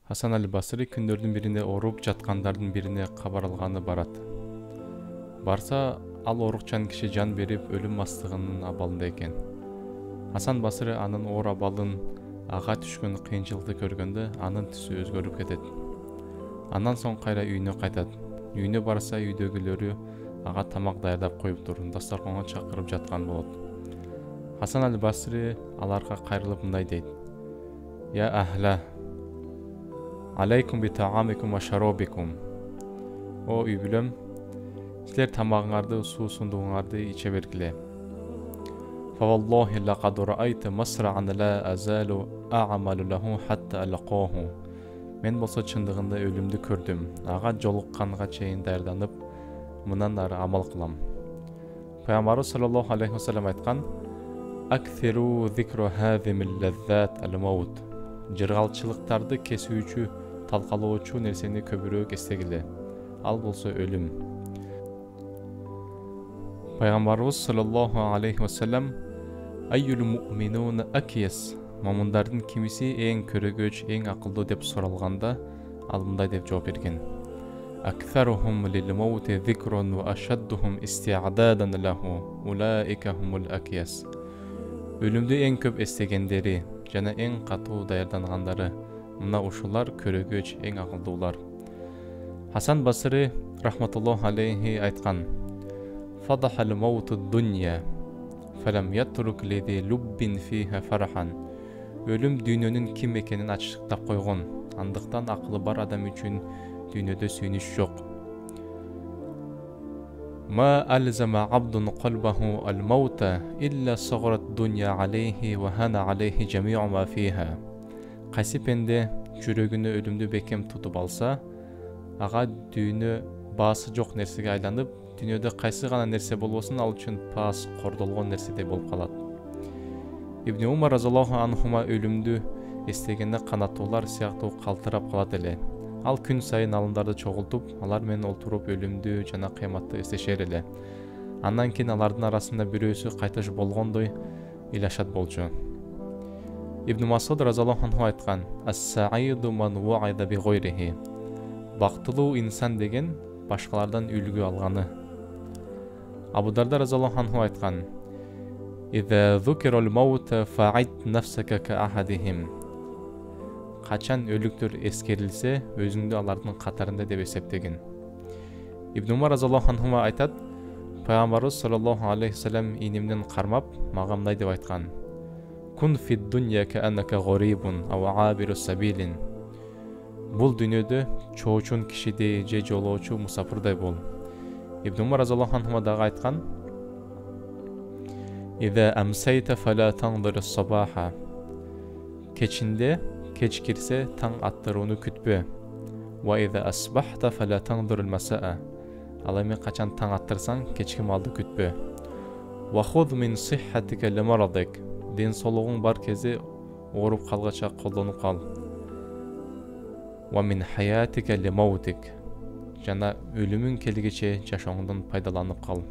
Хасан аль-Басри күндөрдүн биринде ооруп жаткандардын бирине кабар алганы барат. Барса, ал оорукчан киши жан берип өлүм мастыгынын абалында экен. Хасан Басри анын оор абалын, ага түшкөн кыйынчылыкты көргөндө анын түсү өзгөрүп кетет. Андан соң кайра үйүнө кайтат. Үйүнө барса, үйдөгүлөрү ага тамак даярдап коюптур, дасторконго чакырып жаткан болот. Хасан аль-Басри аларга кайрылып мындай дейт: "Я ахла, алейкум би таамикум ва шаробикум." О үй бүлөм, силер тамагыңарды, суусундугуңарды иче бергиле. "Фаваллахи лакад раайта масрa'ан ла азалу а'малу лаху хатта алqahu." Мен болсо чындыгында өлүмдү көрдүм. Ага жолукканга чейин даярданып, мындан ары амал кылам. Пайгамбарыбыз саллаллаху алейхи ва саллям айткан: "Аксиру зикру хазимил лаззат ал-маут." Жыргалчылыктарды кесүүчү, талкалоочу нерсени көбүрөөк эстегиле. Ал болсо өлүм. Пайгамбарыбыз саллаллаху алейхи ва саллям: "Айюл муъминуна акияс." Момундардын кимиси эң көрөгөч, эң акылдуу деп суралганда, ал мындай деп жооп берген: "Аксарухум лил маути зикрун ва ашаддухум исти'дадан лаху, улаика хумул акияс." Өлүмдү эң көп эстегендери жана эң катуу даярдангандары, мына ушулар көрөгөч, эң акылдуулар. Хасан Басри рахматуллаху алейхи айткан: "Фадахал мауту дунья, фалам ятрук лиди луббин фиха фарахан." Өлүм дүйнөнүн ким экенин ачыктап койгон. Андыктан акылы бар адам үчүн дүйнөдө сүйүнүч жок. "Ма алзама абдун қалбаху ал-маута илля саграт дунья алейхи ва хана алейхи жами'у ма фиха." Кайсы пенде жүрөгүнө өлүмдү бекем тутуп алса, ага дүйнө баасы жок нерсеге айланып, дүйнөдө кайсы гана нерсе болбосун ал үчүн паас, кордолгон нерседей болуп калат. Ибн Умар разияллаху анхума өлүмдү эстегенде канаттуулар сыяктуу калтырап калат эле. Ал күн сайын алымдарды чогултуп, алар менен олтуруп өлүмдү жана кыяматты эстешер эле. Андан кийин алардын арасында бирөөсү кайтыш болгондой ыйлашат болчу. Ибн Масуд разияллаху анху айткан: "Ас-саиду ман ва'ида би гойрихи." Бактылуу инсан деген башкалардан үлгү алганы. Абу Дарда разияллаху анху айткан: "Иза зукирал маута фa'ид нафсака ка ахадихим." Качан өлүктөр эскерилсе, өзүңдү алардын катарында деп эсептегин. Ибн Умар разияллаху анху айтат: Пайгамбарыбыз саллаллаху алейхи ва саллям ийнимден кармап, мага мындай деп айткан: "Кун фид дунья ка аннака гарибун ау абиру сабилин." Бул дүйнөдө чоочун кишидей же жолоочу мусафирдай бол. Ибн Умар разияллаху анху дагы айткан: "Иза амсайта фала тандир ас-сабаха." Кечинде кеч кирсе таң аттырууну күтпө. "Ва иза асбахта фала тандир ал-масаа." Ал эми качан таң аттырсаң, кечки малды күтпө. "Ва худ мин сиххатика лимарадик." Ден соолугуң бар кезде ооруп калгача колдонуп кал. "Ва мин хаятика лимаутик." Жана өлүмүң келгиче жашооңдон пайдаланып кал.